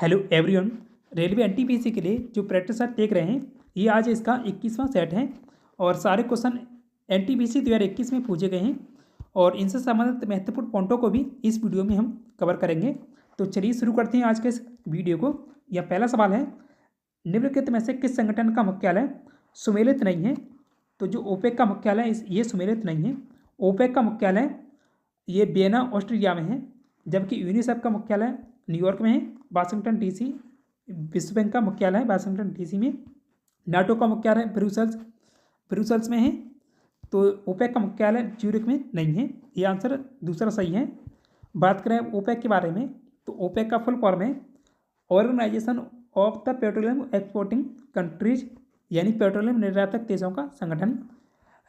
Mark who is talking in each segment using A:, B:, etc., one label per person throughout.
A: Hello everyone. Railway NTPC के लिए जो प्रैक्टिस सेट देख रहे हैं, ये आज इसका 21वां सेट है और सारे क्वेश्चन एनटीपीसी 2021 में पूछे गए हैं और इनसे संबंधित महत्वपूर्ण पॉइंटों को भी इस वीडियो में हम कवर करेंगे। तो चलिए शुरू करते हैं आज के इस वीडियो को। यह पहला सवाल है, निम्नलिखित में से किस संगठन का मुख्यालय सुमेलित नहीं है? तो जो ओपेक का मुख्यालय ये सुमेलित नहीं है। ओपेक का मुख्यालय ये वियना ऑस्ट्रिया में है, जबकि यूनिसेफ का मुख्यालय न्यूयॉर्क में है। वाशिंगटन डीसी, विश्व बैंक का मुख्यालय वाशिंगटन डीसी में। नाटो का मुख्यालय ब्रुसेल्स में है। तो ओपेक का मुख्यालय ज्यूरिख में नहीं है। ये आंसर दूसरा सही है। बात करें ओपेक के बारे में, तो ओपेक का फुल फॉर्म है organisation of the petroleum exporting countries, यानी पेट्रोलियम निर्यातक देशों का संगठन।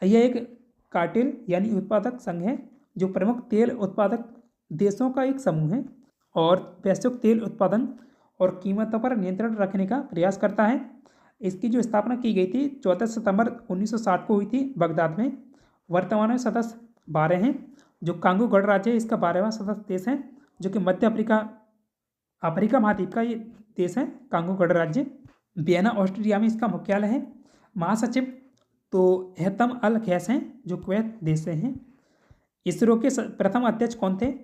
A: यह एक कार्टेल यानी उत्पादक संघ है जो प्रमुख तेल उत्पादक देशों का एक समूह है और वैश्विक तेल उत्पादन और कीमतों पर नियंत्रण रखने का प्रयास करता है। इसकी जो स्थापना की गई थी 14 सितंबर 1960 को हुई थी बगदाद में। वर्तमान में सदस्य 12 हैं। जो कांगो गणराज्य है इसका 12वां सदस्य देश है, जो कि मध्य अफ्रीका महाद्वीप का ये देश है कांगो गणराज्य। वियना ऑस्ट्रिया में इसका मुख्यालय है। महासचिव तो हैतम अल खैस हैं जो कुवैत देश से हैं। इसरो के प्रथम अध्यक्ष कौन थे?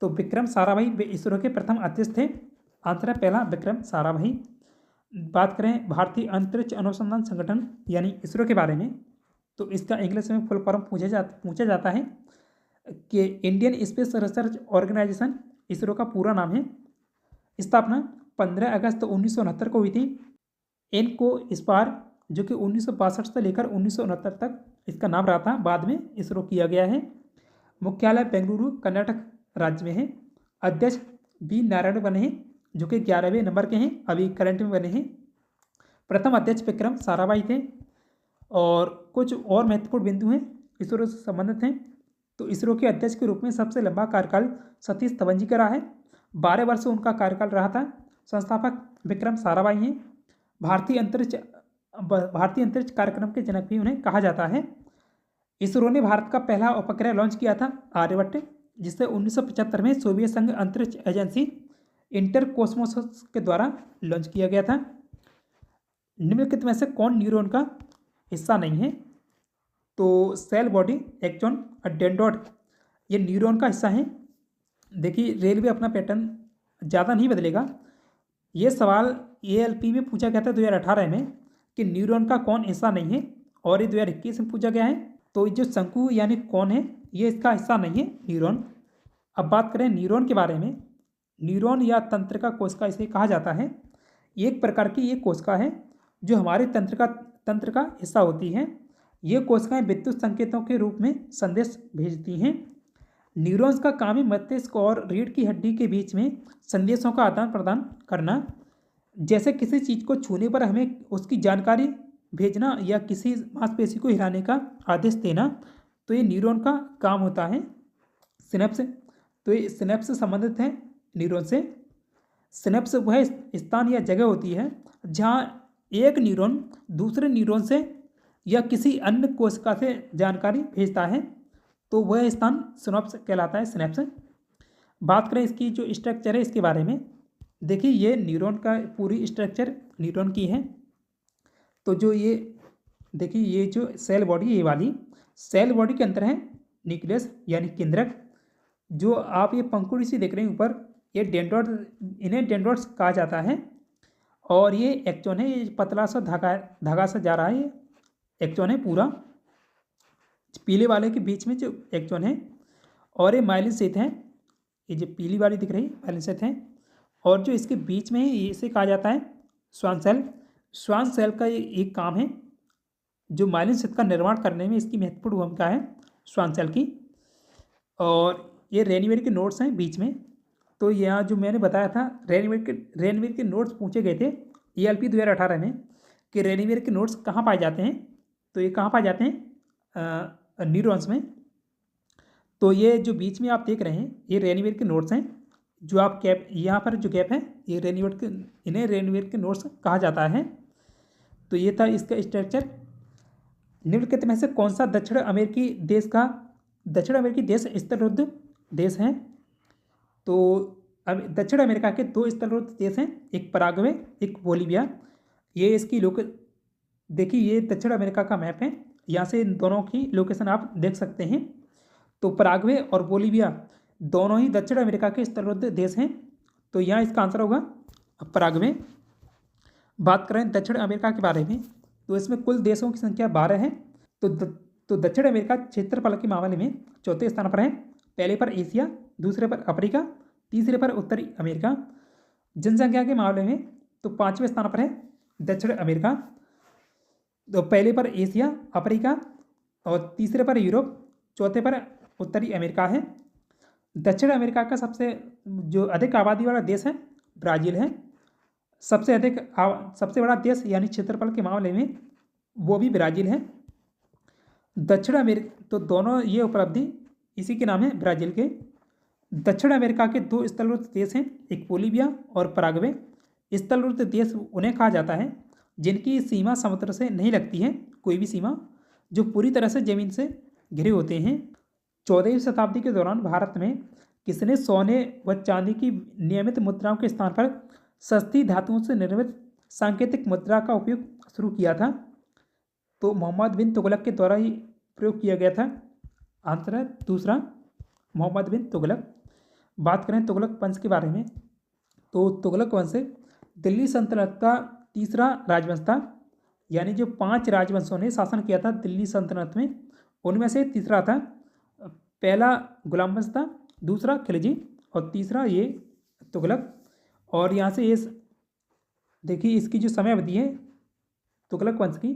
A: तो विक्रम साराभाई इसरो के प्रथम अध्यक्ष थे। आंसर है पहला विक्रम साराभाई। बात करें भारतीय अंतरिक्ष अनुसंधान संगठन यानी इसरो के बारे में, तो इसका इंग्लिश में फुल फॉर्म पूछा जाता है कि Indian space research organisation, ISRO का पूरा नाम है। स्थापना 15 अगस्त 1969 को हुई थी। इनको स्पार जो कि 1962 से लेकर 1969 तक इसका नाम रहा था, बाद में इसरो किया गया है। मुख्यालय बेंगलुरु कर्नाटक राज्य में है। अध्यक्ष बी नारायण बने हैं जो कि 11वें नंबर के हैं, अभी करंट में बने हैं। प्रथम अध्यक्ष विक्रम साराभाई थे। और कुछ और महत्वपूर्ण बिंदु हैं इसरो से संबंधित हैं। तो इसरो के अध्यक्ष के रूप में सबसे लंबा कार्यकाल सतीश धवन जी का रहा है। 12 वर्ष उनका कार्यकाल रहा था। संस्थापक विक्रम साराभाई हैं। भारतीय अंतरिक्ष कार्यक्रम के जनक भी उन्हें कहा जाता है। इसरो ने भारत का पहला उपग्रह लॉन्च किया था आर्यभट्ट, जिसे 1975 में सोवियत संघ अंतरिक्ष एजेंसी इंटर कोस्मोस के द्वारा लॉन्च किया गया था। निम्नलिखित में से कौन न्यूरॉन का हिस्सा नहीं है? तो सेल बॉडी, एक्सॉन और डेंड्राइट ये न्यूरॉन का हिस्सा है। देखिए रेलवे अपना पैटर्न ज़्यादा नहीं बदलेगा। ये सवाल एएलपी में पूछा गया था 2018 में कि न्यूरॉन का कौन हिस्सा नहीं है, और ये 2021 में पूछा गया है। तो जो शंकु यानी कौन है, ये इसका हिस्सा नहीं है न्यूरॉन। अब बात करें न्यूरॉन के बारे में। न्यूरॉन या तंत्रिका कोशिका इसे कहा जाता है। एक प्रकार की ये कोशिका है जो हमारे तंत्र का हिस्सा होती है। ये कोशिकाएं विद्युत संकेतों के रूप में संदेश भेजती हैं। न्यूरॉन्स का काम है मस्तिष्क और रीढ़ की हड्डी के बीच में संदेशों का आदान प्रदान करना। जैसे किसी चीज़ को छूने पर हमें उसकी जानकारी भेजना या किसी मांसपेशी को हिलाने का आदेश देना, तो ये न्यूरॉन का काम होता है। सिनेप्स, तो ये सिनेप्स से संबंधित है न्यूरॉन से। सिनेप्स वह स्थान या जगह होती है जहाँ एक न्यूरॉन दूसरे न्यूरॉन से या किसी अन्य कोशिका से जानकारी भेजता है, तो वह स्थान सिनेप्स कहलाता है, सिनेप्स। बात करें इसकी जो स्ट्रक्चर है इसके बारे में, देखिए ये न्यूरॉन का पूरी स्ट्रक्चर न्यूरॉन की है। तो जो ये देखिए ये जो सेल बॉडी, ये वाली सेल बॉडी के अंदर है न्यूक्लियस यानी केंद्रक। जो आप ये पंखुड़ी सी देख रहे हैं ऊपर, ये डेंड्राइट, इन्हें डेंड्राइट्स कहा जाता है। और ये एक्सॉन है, ये पतला सा धागा सा जा रहा है, ये एक्सॉन है पूरा। पीले वाले के बीच में जो एक्सॉन है, और ये माइलिन शीथ है। ये जो पीली वाली दिख रही है माइलिन शीथ है। और जो इसके बीच में है इसे कहा जाता है श्वान सेल। श्वान सेल का ये एक काम है, जो माइलिन शीथ का निर्माण करने में इसकी महत्वपूर्ण भूमिका है श्वान सेल की। और ये रेनवीयर के नोट्स हैं बीच में। तो यहाँ जो मैंने बताया था रेनवीयर के नोट्स पूछे गए थे एएलपी 2018 में कि रेनवीयर के नोट्स कहाँ पाए जाते हैं। तो ये कहाँ पाए जाते हैं? न्यूरॉन्स में। तो ये जो बीच में आप देख रहे हैं ये रेनवीयर के नोट्स हैं। जो आप कैप यहाँ पर जो गैप है ये इन्हें रेनवीयर के नोट्स कहा जाता है। तो ये था इसका स्ट्रक्चर। निम्नलिखित में से कौन सा दक्षिण अमेरिकी देश स्तररुद्ध देश है? तो अब दक्षिण अमेरिका के दो स्थलरुद्ध देश हैं, एक पराग्वे, एक बोलीविया। ये इसकी देखिए ये दक्षिण अमेरिका का मैप है, यहाँ से इन दोनों की लोकेशन आप देख सकते हैं। तो पराग्वे और बोलीविया दोनों ही दक्षिण अमेरिका के स्थलरुद्ध देश हैं, तो यहाँ इसका आंसर होगा पराग्वे। बात करें दक्षिण अमेरिका के बारे में, तो इसमें कुल देशों की संख्या 12 है। तो दक्षिण अमेरिका क्षेत्रफल के मामले में चौथे स्थान पर है। पहले पर एशिया, दूसरे पर अफ्रीका, तीसरे पर उत्तरी अमेरिका। जनसंख्या के मामले में तो 5वें स्थान पर है दक्षिण अमेरिका। तो पहले पर एशिया, अफ्रीका और तीसरे पर यूरोप, चौथे पर उत्तरी अमेरिका है। दक्षिण अमेरिका का सबसे जो अधिक आबादी वाला देश है ब्राज़ील है। सबसे बड़ा देश यानी क्षेत्रफल के मामले में वो भी ब्राज़ील है। दक्षिण अमेरिका तो दोनों ये उपलब्धि इसी के नाम है ब्राज़ील के। दक्षिण अमेरिका के दो स्थलरुद्ध देश हैं, एक बोलीविया और पराग्वे। स्थलरुद्ध देश उन्हें कहा जाता है जिनकी सीमा समुद्र से नहीं लगती है, कोई भी सीमा, जो पूरी तरह से जमीन से घिरे होते हैं। 14वीं शताब्दी के दौरान भारत में किसने सोने व चांदी की नियमित मुद्राओं के स्थान पर सस्ती धातुओं से निर्मित सांकेतिक मुद्रा का उपयोग शुरू किया था? तो मोहम्मद बिन तुगलक के द्वारा ही प्रयोग किया गया था। आंसर है दूसरा, मोहम्मद बिन तुगलक। बात करें तुगलक वंश के बारे में, तो तुगलक वंश दिल्ली सल्तनत का तीसरा राजवंश था। यानी जो 5 राजवंशों ने शासन किया था दिल्ली सल्तनत में, उनमें से तीसरा था। पहला गुलाम वंश था, दूसरा खिलजी और तीसरा ये तुगलक। और यहाँ से ये देखिए इसकी जो समय अवधि है तुगलक वंश की,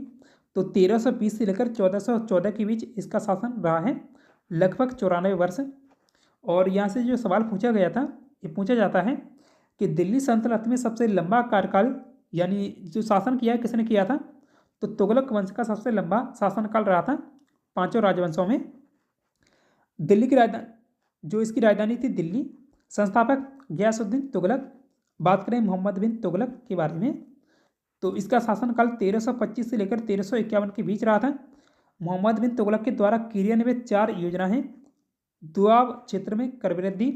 A: तो 1320 से लेकर 1414 के बीच इसका शासन रहा है, लगभग 94 वर्ष। और यहाँ से जो सवाल पूछा गया था, ये पूछा जाता है कि दिल्ली सल्तनत में सबसे लंबा कार्यकाल यानी जो शासन किया है किसने किया था? तो तुगलक वंश का सबसे लंबा शासनकाल रहा था 5 राजवंशों में। दिल्ली की राजधानी जो इसकी राजधानी थी दिल्ली। संस्थापक गयासुद्दीन तुगलक। बात करें मोहम्मद बिन तुगलक के बारे में, तो इसका शासनकाल 1325 से लेकर 1351 के बीच रहा था। मोहम्मद बिन तुगलक के द्वारा क्रियान्वित 4 योजनाएं दुआब क्षेत्र में कर वृद्धि,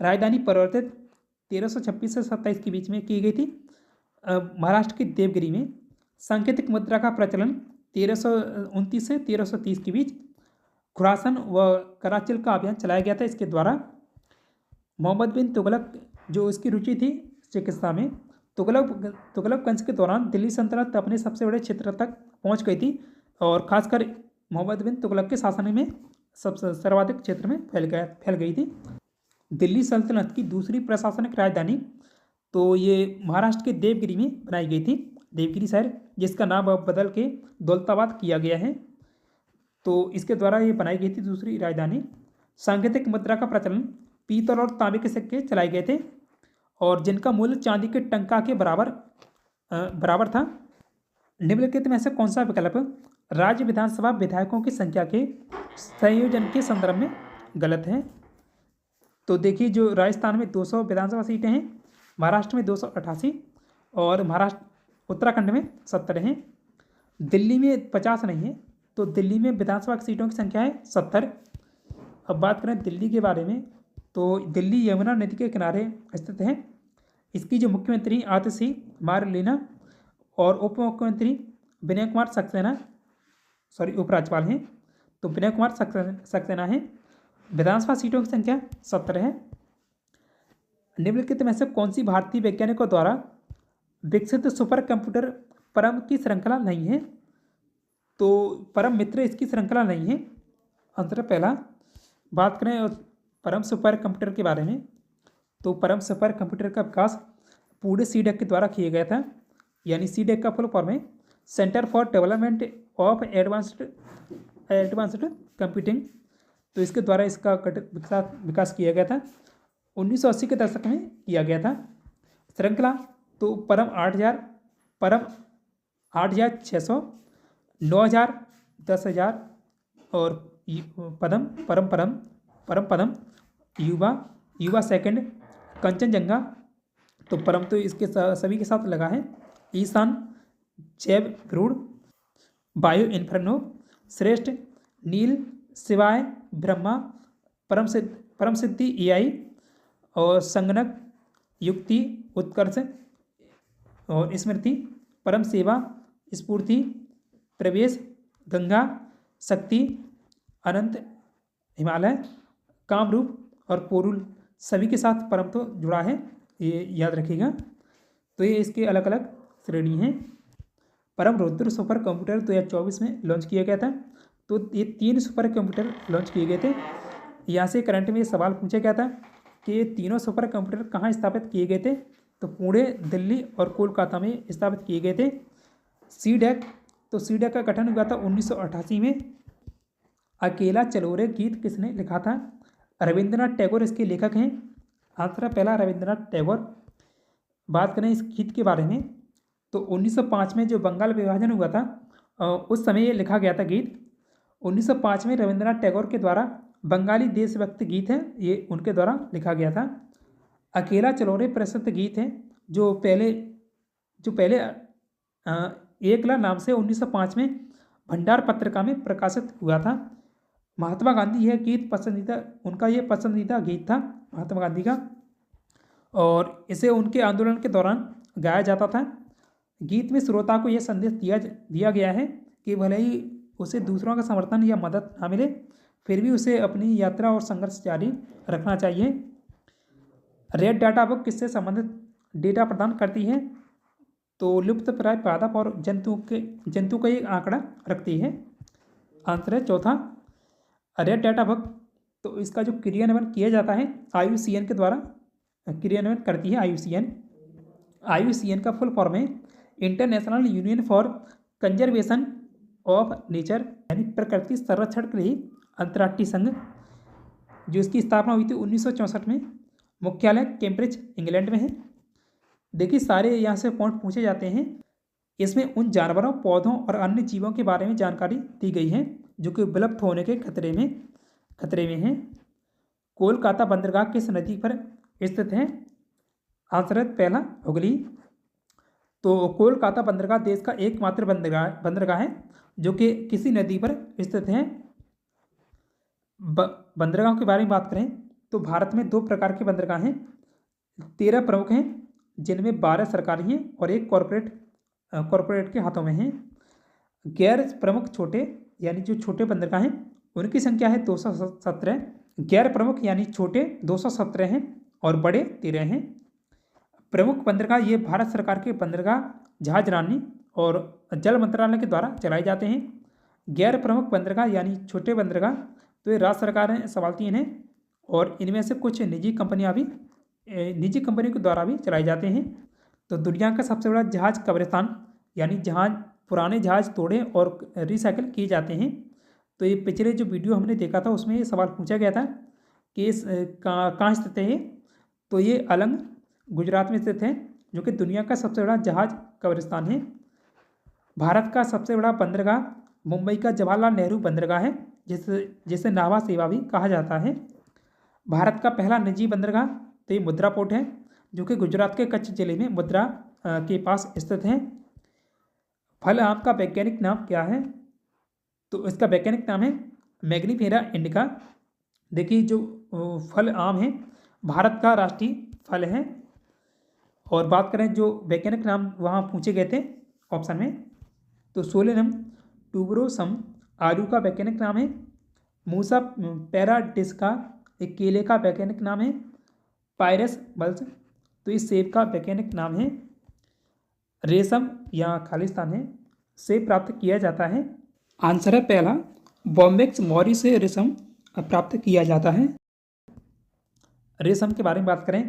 A: राजधानी परिवर्तित 1326 से 27 के बीच में की गई थी। महाराष्ट्र के देवगिरी में सांकेतिक मुद्रा का प्रचलन 1329 से 1330 के बीच। खुरासन व कराचिल का अभियान चलाया गया था इसके द्वारा। मोहम्मद बिन तुगलक जो इसकी रुचि थी चिकित्सा में, तुगलक वंश के दौरान दिल्ली सल्तनत अपने सबसे बड़े क्षेत्र तक पहुंच गई थी और खासकर मोहम्मद बिन तुगलक के शासन में सबसे सर्वाधिक क्षेत्र में फैल गई थी। दिल्ली सल्तनत की दूसरी प्रशासनिक राजधानी तो ये महाराष्ट्र के देवगिरी में बनाई गई थी, देवगिरी शहर, जिसका नाम अब बदल के दौलताबाद किया गया है। तो इसके द्वारा ये बनाई गई थी दूसरी राजधानी। सांकेतिक मुद्रा का प्रचलन पीतल और तांबे के सिक्के चलाए गए थे और जिनका मूल्य चांदी के टंका के बराबर था। निम्नलिखित में से कौन सा विकल्प राज्य विधानसभा विधायकों की संख्या के संयोजन के संदर्भ में गलत है? तो देखिए जो राजस्थान में 200 विधानसभा सीटें हैं, महाराष्ट्र में 288 और उत्तराखंड में 70 हैं। दिल्ली में 50 नहीं है, तो दिल्ली में विधानसभा की सीटों की संख्या है 70। अब बात करें दिल्ली के बारे में, तो दिल्ली यमुना नदी के किनारे स्थित है। इसकी जो मुख्यमंत्री आतिशी मारलेना और उप मुख्यमंत्री विनय कुमार सक्सेना उपराज्यपाल हैं, तो विनय कुमार सक्सेना हैं। विधानसभा सीटों की संख्या 70 है। निम्नलिखित में से कौन सी भारतीय वैज्ञानिकों द्वारा विकसित सुपर कंप्यूटर परम की श्रृंखला नहीं है? तो परम मित्र इसकी श्रृंखला नहीं है। आंसर पहला। बात करें परम सुपर कंप्यूटर के बारे में, तो परम सुपर कंप्यूटर का विकास पूरे सीडेक के द्वारा किया गया था। यानी सीडेक का फुल फॉर्म है centre for development of advanced computing. तो इसके द्वारा इसका विकास किया गया था, 1980 के दशक में किया गया था। श्रृंखला तो परम 8000, परम 8600, 9000, 10000 और परम पदम, युवा सेकंड, कंचनजंगा। तो परम तो इसके सभी के साथ लगा है। ईशान, जैव गरुड़, वायु इन्फर्नो, श्रेष्ठ, नील, शिवाय, ब्रह्मा, परम सिद्धि AI और संगणक युक्ति, उत्कर्ष और स्मृति, परम सेवा, स्फूर्ति, प्रवेश, गंगा, शक्ति, अनंत, हिमालय, कामरूप और पोरुल सभी के साथ परम तो जुड़ा है, ये याद रखिएगा। तो ये इसके अलग अलग श्रेणी हैं। परम रुद्र सुपर कंप्यूटर 2024 में लॉन्च किया गया था। तो ये 3 सुपर कंप्यूटर लॉन्च किए गए थे। यहाँ से करंट में सवाल पूछा गया था कि ये तीनों सुपर कंप्यूटर कहाँ स्थापित किए गए थे। तो पुणे, दिल्ली और कोलकाता में स्थापित किए गए थे। सीडैक, तो सीडैक का गठन हुआ था 1988 में। अकेला चलो रे गीत किसने लिखा था? रविंद्रनाथ टैगोर इसके लेखक हैं। आंसर पहला रविंद्रनाथ टैगोर। बात करें इस गीत के बारे में तो 1905 में जो बंगाल विभाजन हुआ था उस समय ये लिखा गया था गीत। 1905 में रविंद्रनाथ टैगोर के द्वारा बंगाली देशभक्ति गीत है, ये उनके द्वारा लिखा गया था। अकेला चलो रे प्रसिद्ध गीत है जो पहले एकला नाम से 1905 में भंडार पत्रिका में प्रकाशित हुआ था। महात्मा गांधी यह गीत उनका ये पसंदीदा गीत था महात्मा गांधी का, और इसे उनके आंदोलन के दौरान गाया जाता था। गीत में श्रोता को यह संदेश दिया गया है कि भले ही उसे दूसरों का समर्थन या मदद ना मिले, फिर भी उसे अपनी यात्रा और संघर्ष जारी रखना चाहिए। रेड डाटा बुक किससे संबंधित डेटा प्रदान करती है? तो लुप्तप्राय पादप और जंतु का एक आंकड़ा रखती है। आंसर है चौथा रेड डाटा बुक। तो इसका जो क्रियान्वयन किया जाता है IUCN के द्वारा क्रियान्वयन करती है IUCN का फुल फॉर्म है international union for conservation of nature, यानी प्रकृति संरक्षण के लिए अंतर्राष्ट्रीय संघ, जो इसकी स्थापना हुई थी 1964 में। मुख्यालय कैम्ब्रिज इंग्लैंड में है। देखिए सारे यहाँ से पॉइंट पूछे जाते हैं। इसमें उन जानवरों, पौधों और अन्य जीवों के बारे में जानकारी दी गई है जो कि विलुप्त होने के खतरे में हैं। कोलकाता बंदरगाह किस नदी पर स्थित है? आंसर है पहला हुगली। तो कोलकाता बंदरगाह देश का एकमात्र बंदरगाह है जो कि किसी नदी पर स्थित है। बंदरगाह के बारे में बात करें तो भारत में 2 प्रकार के बंदरगाह हैं। 13 प्रमुख हैं जिनमें 12 सरकारी हैं और एक कॉरपोरेट के हाथों में हैं। गैर प्रमुख छोटे यानी जो छोटे बंदरगाह हैं उनकी संख्या है 217। गैर प्रमुख यानी छोटे 217 हैं और बड़े 13 हैं। प्रमुख बंदरगाह ये भारत सरकार के बंदरगाह, जहाज रानी और जल मंत्रालय के द्वारा चलाए जाते हैं। गैर प्रमुख बंदरगाह यानी छोटे बंदरगाह तो ये राज्य सरकारें संभालती हैं और इनमें से कुछ निजी कंपनियों के द्वारा भी चलाए जाते हैं। तो दुनिया का सबसे बड़ा जहाज कब्रिस्तान, यानी पुराने जहाज तोड़े और रिसाइकिल किए जाते हैं। तो ये पिछले जो वीडियो हमने देखा था उसमें ये सवाल पूछा गया था कि कहाँ स्थित है। तो ये अलंग गुजरात में स्थित है जो कि दुनिया का सबसे बड़ा जहाज कब्रिस्तान है। भारत का सबसे बड़ा बंदरगाह मुंबई का जवाहरलाल नेहरू बंदरगाह है जिसे नाभा सेवा भी कहा जाता है। भारत का पहला निजी बंदरगाह तो ये मुद्रा पोर्ट है जो कि गुजरात के कच्छ जिले में मुद्रा के पास स्थित है। फल आम का वैज्ञानिक नाम क्या है? तो इसका वैज्ञानिक नाम है मैग्नीफेरा इंडिका। देखिए जो फल आम है भारत का राष्ट्रीय फल है। और बात करें जो वैज्ञानिक नाम वहाँ पूछे गए थे ऑप्शन में, तो सोलेनम ट्यूबरोसम आलू का वैज्ञानिक नाम है। मूसा पैराडिस्का एक केले का वैज्ञानिक नाम है। पायरस बल्स तो इस सेब का वैज्ञानिक नाम है। रेशम या खालिस्तान है से प्राप्त किया जाता है। आंसर है पहला बॉम्बेक्स मौरी से रेशम प्राप्त किया जाता है। रेशम के बारे में बात करें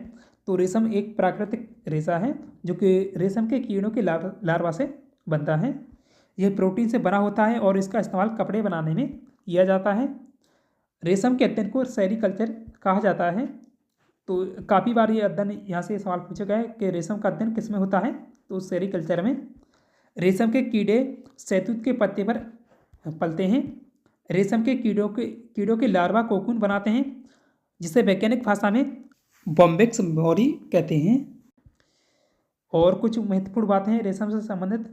A: तो रेशम एक प्राकृतिक रेशा है जो कि रेशम के कीड़ों के लार्वा से बनता है। यह प्रोटीन से बना होता है और इसका इस्तेमाल कपड़े बनाने में किया जाता है। रेशम के अध्ययन को सेरीकल्चर कहा जाता है। तो काफ़ी बार ये अध्ययन यहाँ से सवाल पूछा गया है कि रेशम का अध्ययन किस में होता है, तो सेरीकल्चर में। रेशम के कीड़े शहतूत के पत्ते पर पलते हैं। रेशम के कीड़ों के लार्वा कोकून बनाते हैं जिसे वैज्ञानिक भाषा में बॉम्बेक्स मौरी कहते हैं। और कुछ महत्वपूर्ण बातें हैं रेशम से संबंधित।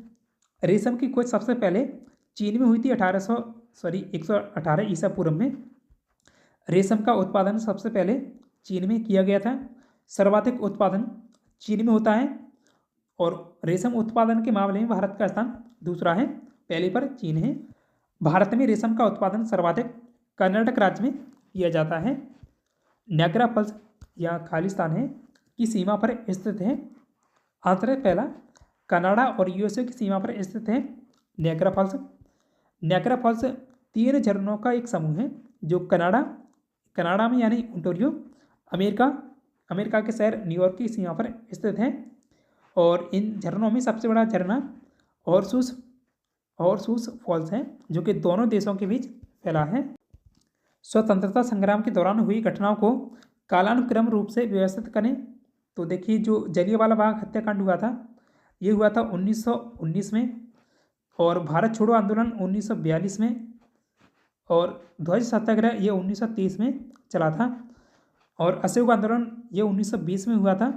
A: रेशम की खोज सबसे पहले चीन में हुई थी 118 ईसा पूर्व में। रेशम का उत्पादन सबसे पहले चीन में किया गया था। सर्वाधिक उत्पादन चीन में होता है। और रेशम उत्पादन के मामले में भारत का स्थान दूसरा है, पहले पर चीन है। भारत में रेशम का उत्पादन सर्वाधिक कर्नाटक राज्य में किया जाता है। नायग्रा फॉल्स या खालिस्तान है की सीमा पर स्थित है। आंसर है पहला, कनाडा और यूएसए की सीमा पर स्थित है नायग्रा फॉल्स। नायग्रा फॉल्स 3 झरनों का एक समूह है जो कनाडा में यानी ओंटारियो, अमेरिका के शहर न्यूयॉर्क की सीमा पर स्थित है। और इन झरनों में सबसे बड़ा झरना हॉर्सशूज फॉल्स है जो कि दोनों देशों के बीच फैला है। स्वतंत्रता संग्राम के दौरान हुई घटनाओं को कालानुक्रम रूप से व्यवस्थित करें। तो देखिए, जो जलियांवाला बाग हत्याकांड हुआ था, ये हुआ था 1919 में, और भारत छोड़ो आंदोलन 1942 में, और ध्वज सत्याग्रह ये 1930 में चला था, और असहयोग आंदोलन ये 1920 में हुआ था।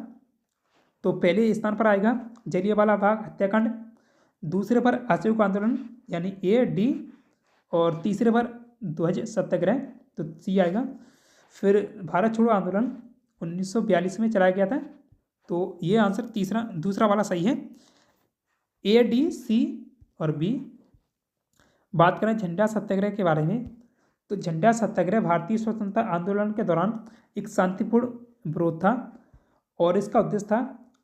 A: तो पहले स्थान पर आएगा जलियांवाला बाग हत्याकांड, दूसरे पर असहयोग आंदोलन यानी AD, और तीसरे पर ध्वज सत्याग्रह तो C आएगा। फिर भारत छोड़ो आंदोलन 1942 में चलाया गया था, तो ये आंसर दूसरा वाला सही है, AD, C और B। बात करें झंडा सत्याग्रह के बारे में, तो झंडा सत्याग्रह भारतीय स्वतंत्रता आंदोलन के दौरान एक शांतिपूर्ण विरोध था, और इसका उद्देश्य था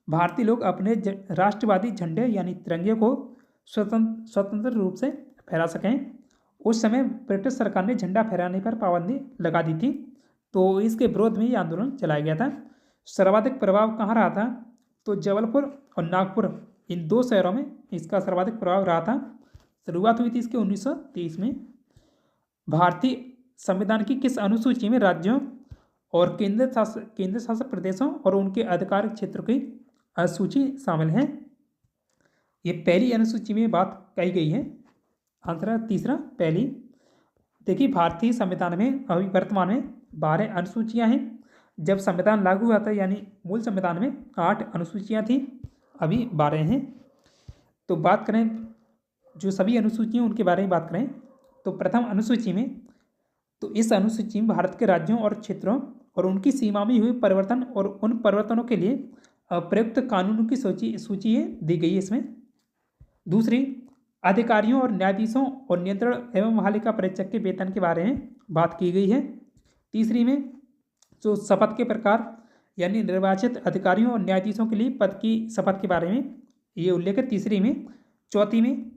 A: भारतीय लोग अपने राष्ट्रवादी झंडे यानी तिरंगे को स्वतंत्र रूप से फहरा सकें। उस समय ब्रिटिश सरकार ने झंडा फहराने पर पाबंदी लगा दी थी, तो इसके विरोध में ये आंदोलन चलाया गया था। सर्वाधिक प्रभाव कहाँ रहा था, तो जबलपुर और नागपुर, इन 2 शहरों में इसका सर्वाधिक प्रभाव रहा था। शुरुआत हुई थी इसके 1923 में। भारतीय संविधान की किस अनुसूची में राज्यों और केंद्र शासित प्रदेशों और उनके आधिकारिक क्षेत्रों की सूची शामिल है? ये पहली अनुसूची में बात कही गई है। आंसर है तीसरा, पहली। देखिए, भारतीय संविधान में अभी वर्तमान में 12 अनुसूचियां हैं। जब संविधान लागू हुआ था यानी मूल संविधान में 8 अनुसूचियां थी, अभी 12 हैं। तो बात करें जो सभी अनुसूचियां उनके बारे में बात करें, तो प्रथम अनुसूची में, तो इस अनुसूची में भारत के राज्यों और क्षेत्रों और उनकी सीमा में हुए परिवर्तन और उन परिवर्तनों के लिए प्रयुक्त कानूनों की सूची दी गई है इसमें। दूसरी, अधिकारियों और न्यायाधीशों और नियंत्रण एवं महालेखा परीक्षक के वेतन के बारे में बात की गई है। तीसरी में जो शपथ के प्रकार यानी निर्वाचित अधिकारियों और न्यायाधीशों के लिए पद की शपथ के बारे में ये उल्लेख है तीसरी में। चौथी में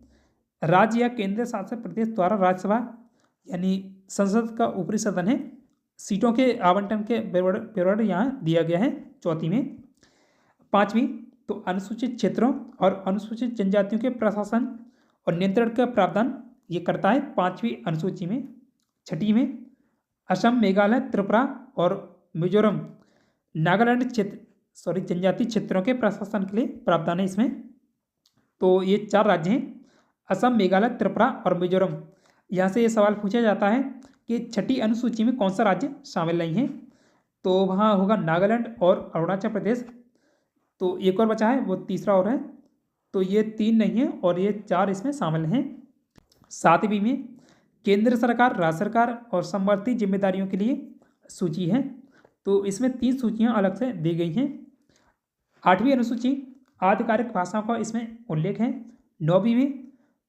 A: राज्य या केंद्र शासित प्रदेश द्वारा राज्यसभा यानी संसद का ऊपरी सदन है, सीटों के आवंटन के विवरण यहाँ दिया गया है चौथी में। पाँचवीं, तो अनुसूचित क्षेत्रों और अनुसूचित जनजातियों के प्रशासन और नियंत्रण का प्रावधान ये करता है 5वीं अनुसूची में। छठी में असम, मेघालय, त्रिपुरा और मिजोरम, नागालैंड जनजाति क्षेत्रों के प्रशासन के लिए प्रावधान है इसमें। तो ये 4 राज्य हैं, असम, मेघालय, त्रिपुरा और मिजोरम। यहाँ से ये सवाल पूछा जाता है कि छठी अनुसूची में कौन सा राज्य शामिल नहीं है, तो वहाँ होगा नागालैंड और अरुणाचल प्रदेश। तो एक और बचा है, वो तीसरा और है, तो ये 3 नहीं है और ये 4 इसमें शामिल हैं। 7वीं में केंद्र सरकार, राज्य सरकार और समवर्ती जिम्मेदारियों के लिए सूची है, तो इसमें 3 सूचियाँ अलग से दी गई हैं। 8वीं अनुसूची आधिकारिक भाषाओं का इसमें उल्लेख है। 9वीं में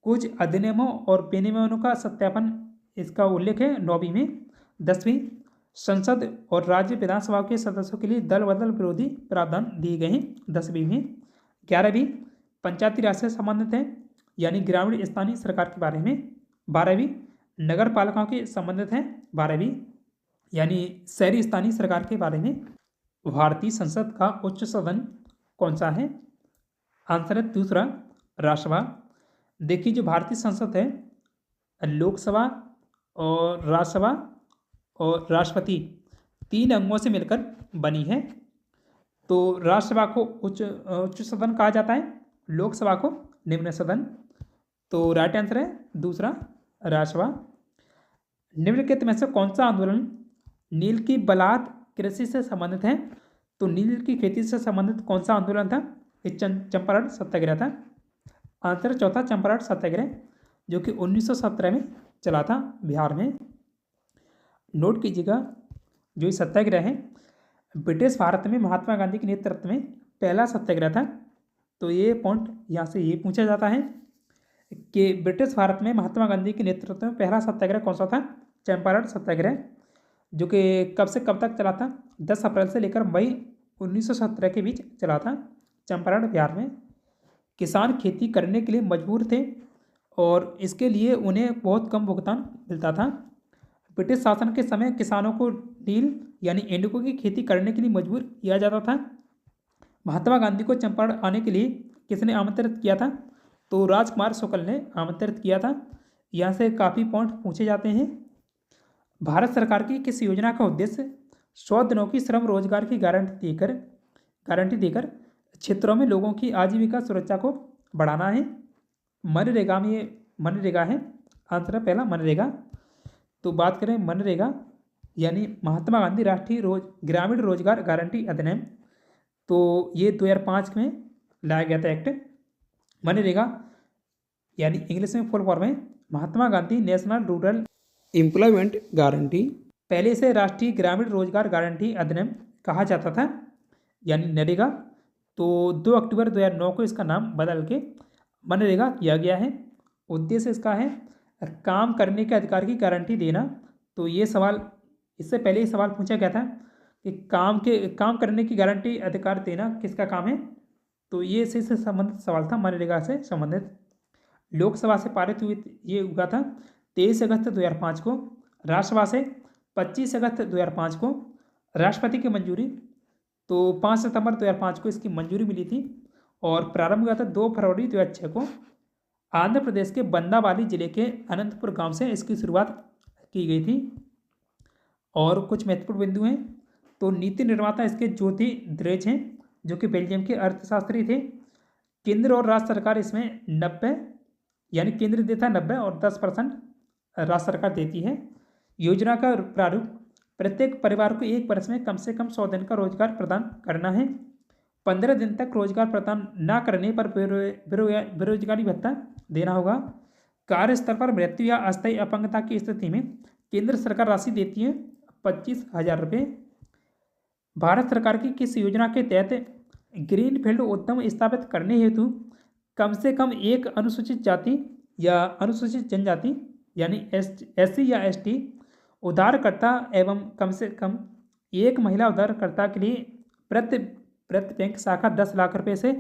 A: कुछ अधिनियमों और विनियमों का सत्यापन इसका उल्लेख है 9वीं में। 10वीं संसद और राज्य विधानसभा के सदस्यों के लिए दल बदल विरोधी प्रावधान दिए गए हैं 10वीं में। 11वीं पंचायती राज से संबंधित है यानी ग्रामीण स्थानीय सरकार के बारे में। 12वीं नगर पालिकाओं के संबंधित है 12वीं यानी शहरी स्थानीय सरकार के बारे में। भारतीय संसद का उच्च सदन कौन सा है? आंसर है दूसरा, राज्यसभा। देखिए, जो भारतीय संसद है लोकसभा और राज्यसभा और राष्ट्रपति 3 अंगों से मिलकर बनी है। तो राज्यसभा को उच्च सदन कहा जाता है, लोकसभा को निम्न सदन। तो राइट आंसर है दूसरा, राज्यसभा। निम्नलिखित में से कौन सा आंदोलन नील की बलात् कृषि से संबंधित है? तो नील की खेती से संबंधित कौन सा आंदोलन था? ये चंपारण सत्याग्रह था। आंसर चौथा, चंपारण सत्याग्रह, जो कि 1917 में चला था बिहार में। नोट कीजिएगा, जो ये सत्याग्रह है ब्रिटिश भारत में महात्मा गांधी के नेतृत्व में पहला सत्याग्रह था। तो ये पॉइंट यहाँ से ये पूछा जाता है कि ब्रिटिश भारत में महात्मा गांधी के नेतृत्व में पहला सत्याग्रह कौन सा था? चंपारण सत्याग्रह, जो कि कब से कब तक चला था? 10 अप्रैल से लेकर मई 1917 के बीच चला था। चंपारण बिहार में किसान खेती करने के लिए मजबूर थे और इसके लिए उन्हें बहुत कम भुगतान मिलता था। ब्रिटिश शासन के समय किसानों को नील यानी इंडिगो की खेती करने के लिए मजबूर किया जाता था। महात्मा गांधी को चंपारण आने के लिए किसने आमंत्रित किया था? तो राजकुमार शुक्ल ने आमंत्रित किया था। यहाँ से काफ़ी पॉइंट पूछे जाते हैं। भारत सरकार की किस योजना का उद्देश्य 100 दिनों की श्रम रोजगार की गारंटी देकर क्षेत्रों में लोगों की आजीविका सुरक्षा को बढ़ाना है? मनरेगा में, ये मनरेगा है आंसर पहला मनरेगा। तो बात करें मनरेगा यानी महात्मा गांधी राष्ट्रीय ग्रामीण रोजगार गारंटी अधिनियम, तो ये 2005 में लाया गया था एक्ट। मनरेगा यानी इंग्लिश में फुल फॉर्म है Mahatma Gandhi national rural employment guarantee. पहले इसे राष्ट्रीय ग्रामीण रोजगार गारंटी अधिनियम कहा जाता था यानी नरेगा। तो 2 अक्टूबर 2009 को इसका नाम बदल के मनरेगा किया गया है। उद्देश्य इसका है काम करने के अधिकार की गारंटी देना। तो ये सवाल इससे पहले ही सवाल पूछा गया था कि काम करने की गारंटी अधिकार देना किसका काम है? तो ये इसी से संबंधित सवाल था, मनरेगा से संबंधित। लोकसभा से पारित हुई ये हुआ था 23 अगस्त 2005 को। राज्यसभा से 25 अगस्त 2005 को। राष्ट्रपति की मंजूरी तो 5 सितंबर 2005 को इसकी मंजूरी मिली थी और प्रारंभ हुआ था 2 फरवरी 2006 को। आंध्र प्रदेश के बंदावाली जिले के अनंतपुर गांव से इसकी शुरुआत की गई थी। और कुछ महत्वपूर्ण बिंदु हैं। तो नीति निर्माता इसके ज्योति द्रेज हैं, जो कि बेल्जियम के अर्थशास्त्री थे। केंद्र और राज्य सरकार इसमें 90 यानी केंद्र देता है 90 और 10% राज्य सरकार देती है। योजना का प्रारूप प्रत्येक परिवार को 1 वर्ष में कम से कम 100 दिन का रोजगार प्रदान करना है। 15 दिन तक रोजगार प्रदान न करने पर बेरोजगारी भत्ता देना होगा। कार्यस्थल पर मृत्यु या अस्थायी अपंगता की स्थिति में केंद्र सरकार राशि देती है 25,000 रुपये। भारत सरकार की किस योजना के तहत ग्रीनफील्ड उद्यम स्थापित करने हेतु कम से कम एक अनुसूचित जाति या अनुसूचित जनजाति यानी SC या ST उधारकर्ता एवं कम से कम एक महिला उधारकर्ता के लिए प्रति बैंक शाखा 10 लाख रुपये से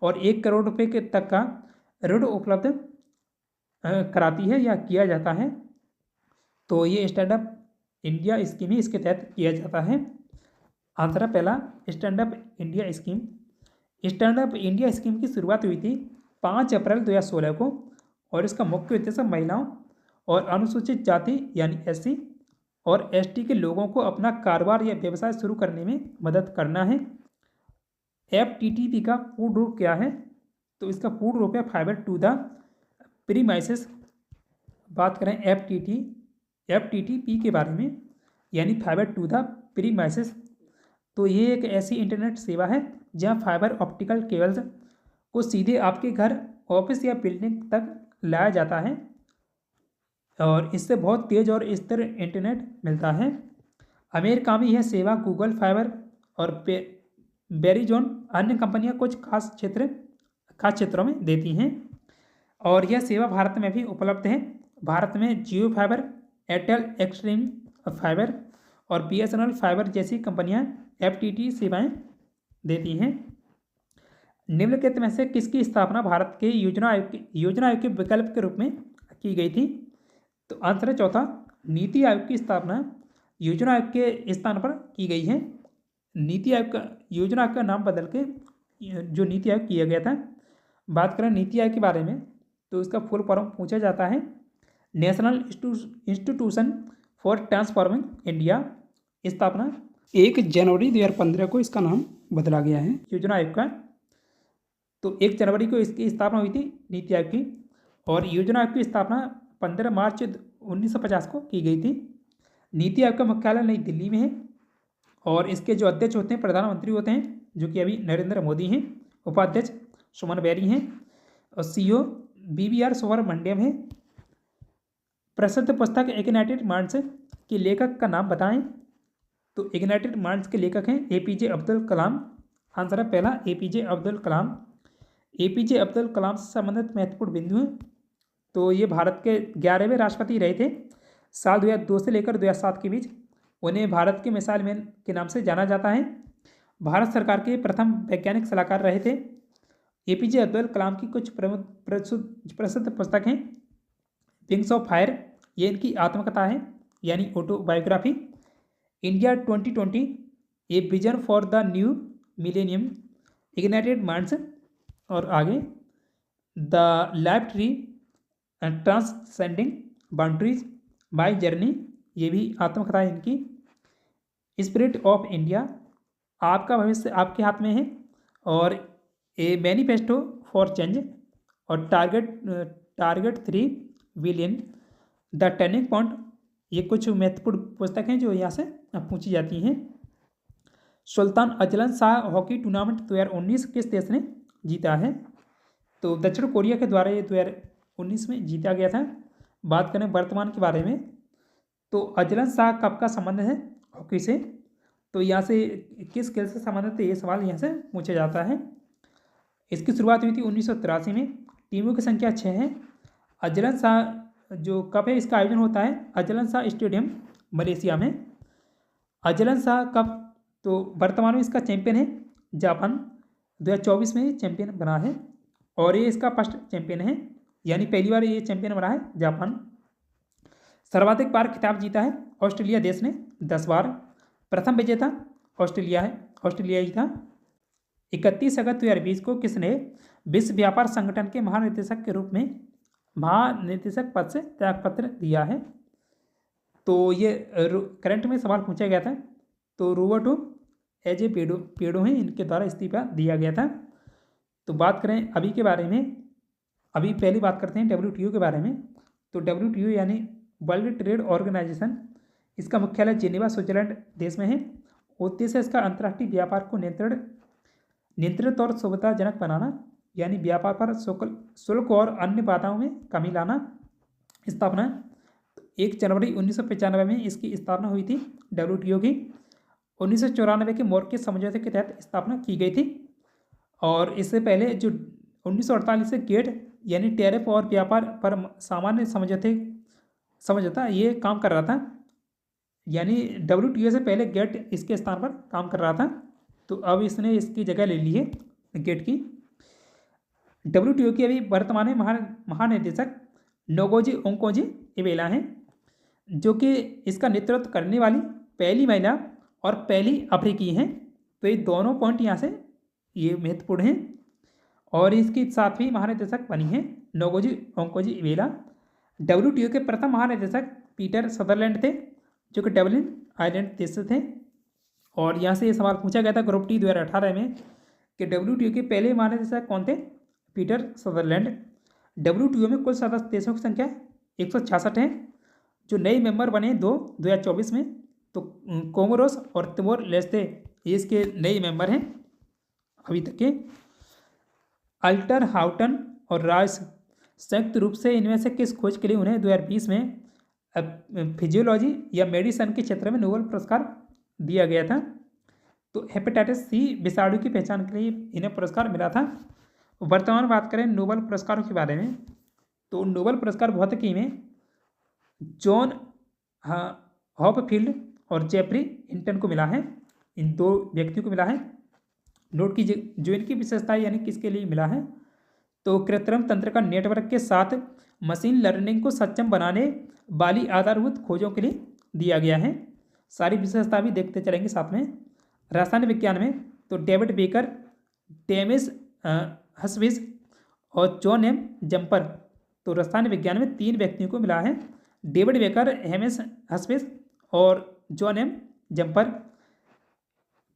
A: और 1 करोड़ रुपये के तक का ऋण उपलब्ध कराती है या किया जाता है? तो ये स्टैंड अप इंडिया स्कीम ही इसके तहत किया जाता है। आंसर पहला stand up India scheme. Stand up India scheme की शुरुआत हुई थी 5 अप्रैल 2016 को और इसका मुख्य उद्देश्य महिलाओं और अनुसूचित जाति यानी SC और ST के लोगों को अपना कारोबार या व्यवसाय शुरू करने में मदद करना है। FTTP का पूर्ण रूप क्या है? तो इसका पूर्ण रूप है फाइबर टू द प्रीमाइसेस। बात करें FTTP के बारे में यानी फाइबर टू द प्रीमाइसेस, तो ये एक ऐसी इंटरनेट सेवा है जहां फाइबर ऑप्टिकल केबल्स को सीधे आपके घर, ऑफिस या बिल्डिंग तक लाया जाता है और इससे बहुत तेज़ और स्थिर इंटरनेट मिलता है। अमेरिका में यह सेवा गूगल फाइबर और वेरिजोन अन्य कंपनियां कुछ खास क्षेत्रों में देती हैं और यह सेवा भारत में भी उपलब्ध है। भारत में जियो फाइबर, एयरटेल एक्सट्रीम फाइबर और BSNL फाइबर जैसी कंपनियां FTTP सेवाएं देती हैं। निम्नलिखित में से किसकी स्थापना भारत के योजना आयोग के विकल्प के रूप में की गई थी? तो आंसर है चौथा, नीति आयोग की स्थापना योजना आयोग के स्थान पर की गई है। नीति आयोग का योजना आयोग का नाम बदल के जो नीति आयोग किया गया था। बात करें नीति आयोग के बारे में तो इसका फुल फॉर्म पूछा जाता है national institution for transforming India. स्थापना 1 जनवरी 2015 को इसका नाम बदला गया है योजना आयोग का। तो 1 जनवरी को इसकी स्थापना हुई थी नीति आयोग की और योजना आयोग की स्थापना 15 मार्च 1950 को की गई थी। नीति आयोग का मुख्यालय नई दिल्ली में है और इसके जो अध्यक्ष होते हैं प्रधानमंत्री होते हैं, जो कि अभी नरेंद्र मोदी हैं। उपाध्यक्ष सुमन बेरी हैं और CEO BVR सुब्रमण्यम है। प्रसिद्ध पुस्तक इग्नाइटेड माइंड्स के लेखक का नाम बताएं? तो इग्नाइटेड माइंड्स के लेखक हैं APJ अब्दुल कलाम आंसर है पहला APJ अब्दुल कलाम। APJ अब्दुल कलाम से संबंधित महत्वपूर्ण बिंदु हैं। तो ये भारत के 11वें राष्ट्रपति रहे थे साल 2002 से लेकर 2007 के बीच। उन्हें भारत के मिसाइल मैन के नाम से जाना जाता है। भारत सरकार के प्रथम वैज्ञानिक सलाहकार रहे थे। APJ अब्दुल कलाम की कुछ प्रसिद्ध पुस्तक हैं। विंग्स ऑफ फायर, ये इनकी आत्मकथा है यानी autobiography. India 2020, a vision for the new millennium, ignited minds. और आगे the life tree transcending boundaries by journey, ये भी आत्मकथा है इनकी। स्पिरिट ऑफ इंडिया, आपका भविष्य आपके हाथ में है। और ए मैनिफेस्टो फॉर चेंज। और target 3 billion, the turning point, ये कुछ महत्वपूर्ण पुस्तक हैं जो यहाँ से पूछी जाती हैं। Sultan Azlan Shah hockey tournament 2019 किस देश ने जीता है? तो दक्षिण कोरिया के द्वारा ये 2019 में जीता गया था। बात करें वर्तमान के बारे में, तो अजलन शाह कब का संबंध है हॉकी से? तो यहाँ से किस खेल से संबंधित है, ये सवाल यहाँ से पूछा जाता है। इसकी शुरुआत हुई थी 1983 में। टीमों की संख्या 6 है। अजलन शाह जो कप है इसका आयोजन होता है अजलन शाह स्टेडियम मलेशिया में। अजलन शाह कप तो वर्तमान में इसका चैंपियन है जापान। 2024 में चैंपियन बना है और ये इसका फर्स्ट चैंपियन है, यानी पहली बार ये चैंपियन बना है जापान। सर्वाधिक बार खिताब जीता है ऑस्ट्रेलिया देश ने 10 बार। प्रथम विजेता ऑस्ट्रेलिया ही था। 31 अगस्त 2020 को किसने विश्व व्यापार संगठन के महानिदेशक के रूप में महानिदेशक पद से त्यागपत्र दिया है? तो ये करंट में सवाल पूछा गया था। तो रोबर्टो एजे पेडो हैं, इनके द्वारा इस्तीफा दिया गया था। तो बात करें अभी के बारे में, अभी पहली बात करते हैं WTO के बारे में। तो WTO यानी वर्ल्ड ट्रेड ऑर्गेनाइजेशन, इसका मुख्यालय जेनेवा स्विट्जरलैंड देश में है। उद्देश्य इसका अंतर्राष्ट्रीय व्यापार को नियंत्रित और सुविधाजनक बनाना, यानी व्यापार पर शुल्क और अन्य बाधाओं में कमी लाना। स्थापना 1 जनवरी 1995 में इसकी स्थापना हुई थी WTO की। 1994 के मोरक्को समझौते के तहत स्थापना की गई थी। और इससे पहले जो 1948 से गेट यानी टैरिफ और व्यापार पर सामान्य समझौता ये काम कर रहा था, यानी WTO से पहले गेट इसके स्थान पर काम कर रहा था। तो अब इसने इसकी जगह ले ली है गेट की। WTO की अभी वर्तमान में महानिदेशक नोगोजी ओंकोजी इवेला हैं, जो कि इसका नेतृत्व करने वाली पहली महिला और पहली अफ्रीकी हैं। तो ये दोनों पॉइंट यहाँ से ये महत्वपूर्ण हैं। और इसकी 7वीं महानिदेशक बनी हैं नोगोजी ओंकोजी इवेला। WTO के प्रथम महानिदेशक पीटर सदरलैंड थे, जो कि डबलिन आइलैंड देश से थे। और यहाँ से ये सवाल पूछा गया था ग्रुप टी 2018 में कि WTO के पहले महानिदेशक कौन थे? Peter Sutherland. WTO में कुल सदस्य देशों की संख्या 166 है। जो नए मेंबर बने 2024 में, तो कोमोरोस और तिमोर लेस्ते ये इसके नए मेंबर हैं अभी तक के। अल्टर हाउटन और राइस संयुक्त रूप से इनमें से किस खोज के लिए उन्हें 2020 में फिजियोलॉजी या मेडिसिन के क्षेत्र में नोबेल पुरस्कार दिया गया था? तो हेपेटाइटिस C विषाणु की पहचान के लिए इन्हें पुरस्कार मिला था। वर्तमान बात करें नोबेल पुरस्कारों के बारे में, तो नोबेल पुरस्कार भौतिकी में जॉन हॉपफील्ड और जेफरी हिंटन को मिला है। इन 2 व्यक्तियों को मिला है। नोट कीजिए जो इनकी विशेषता यानी किसके लिए मिला है, तो कृत्रिम तंत्र का नेटवर्क के साथ मशीन लर्निंग को सक्षम बनाने वाली आधारभूत खोजों के लिए दिया गया है। सारी विशेषता भी देखते चलेंगे साथ में। रसायन विज्ञान में तो डेविड बेकर, टेमिस हस्विस और जॉन एम जम्पर, तो रसायन विज्ञान में 3 व्यक्तियों को मिला है, डेविड बेकर, हेमिस हस्विस और जॉन एम जम्पर।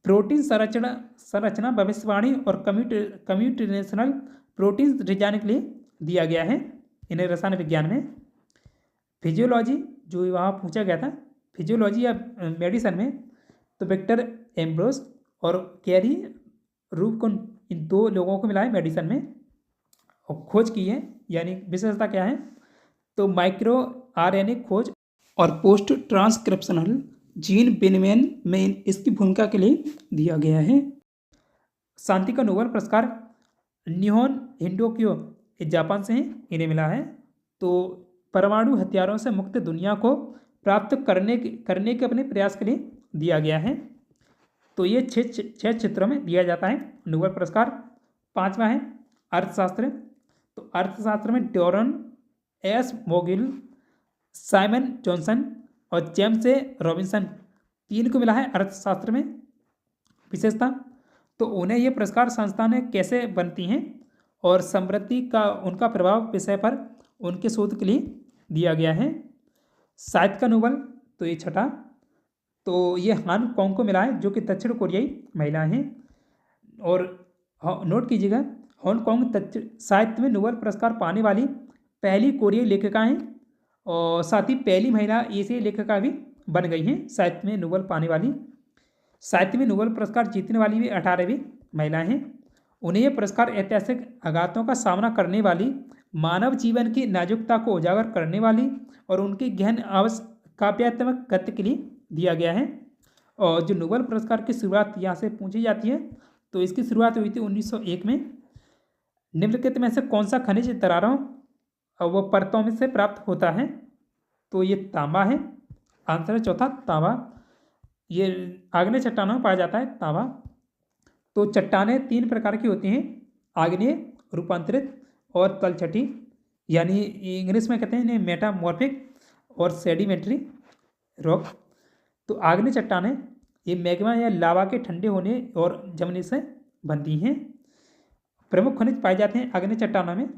A: प्रोटीन संरचना भविष्यवाणी और कम्यूटेशनल प्रोटीन डिजाइन के लिए दिया गया है इन्हें रसायन विज्ञान में। फिजियोलॉजी जो वहाँ पूछा गया था, फिजियोलॉजी या मेडिसिन में तो विक्टर एम्ब्रोस और कैरी रूबकन, इन 2 लोगों को मिला है मेडिसिन में और खोज की है। यानी विशेषता क्या है, तो माइक्रो RNA खोज और पोस्ट ट्रांसक्रिप्शनल जीन विनिमयन में इसकी भूमिका के लिए दिया गया है। शांति का नोबेल पुरस्कार निहोन हिंडोक्यो, ये जापान से हैं, इन्हें मिला है। तो परमाणु हथियारों से मुक्त दुनिया को प्राप्त करने के अपने प्रयास के लिए दिया गया है। तो ये छः क्षेत्रों में दिया जाता है नोबेल पुरस्कार। पांचवा है अर्थशास्त्र। तो अर्थशास्त्र में डॉरन एस मोगिल, साइमन जॉनसन और जेम्स ए रॉबिन्सन, तीन को मिला है अर्थशास्त्र में विशेषता। तो उन्हें ये पुरस्कार संस्थानें कैसे बनती हैं और समृद्धि का उनका प्रभाव विषय पर उनके शोध के लिए दिया गया है। साहित्य का नोबेल, तो ये छठा, तो ये हान कॉन्ग को मिला है, जो कि दक्षिण कोरियाई महिला हैं। और नोट कीजिएगा, हांगकांग साहित्य में नोबेल पुरस्कार पाने वाली पहली कोरियाई लेखिका हैं और साथ ही पहली महिला एशियाई लेखिका भी बन गई हैं साहित्य में नोबेल पाने वाली। साहित्य में नोबेल पुरस्कार जीतने वाली भी 18वीं महिला हैं। उन्हें यह पुरस्कार ऐतिहासिक आघातों का सामना करने वाली, मानव जीवन की नाजुकता को उजागर करने वाली और उनकी गहन काव्यात्मक गति के लिए दिया गया है। और जो नोबेल पुरस्कार की शुरुआत यहाँ से पूछी जाती है, तो इसकी शुरुआत हुई थी 1901 में। निम्नलिखित में से कौन सा खनिज दरारों और वो परतों में से प्राप्त होता है? तो ये तांबा है, आंसर है चौथा तांबा। ये आग्नेय चट्टानों में पाया जाता है तांबा। तो चट्टानें तीन प्रकार की होती हैं, आग्नेय, रूपांतरित और तलछटी, यानी इंग्लिश में कहते हैं इन्हें मेटामॉर्फिक और सेडिमेंट्री रॉक। तो आग्नेय चट्टानें ये मैग्मा या लावा के ठंडे होने और जमने से बनती हैं। प्रमुख खनिज पाए जाते हैं आग्नेय चट्टानों में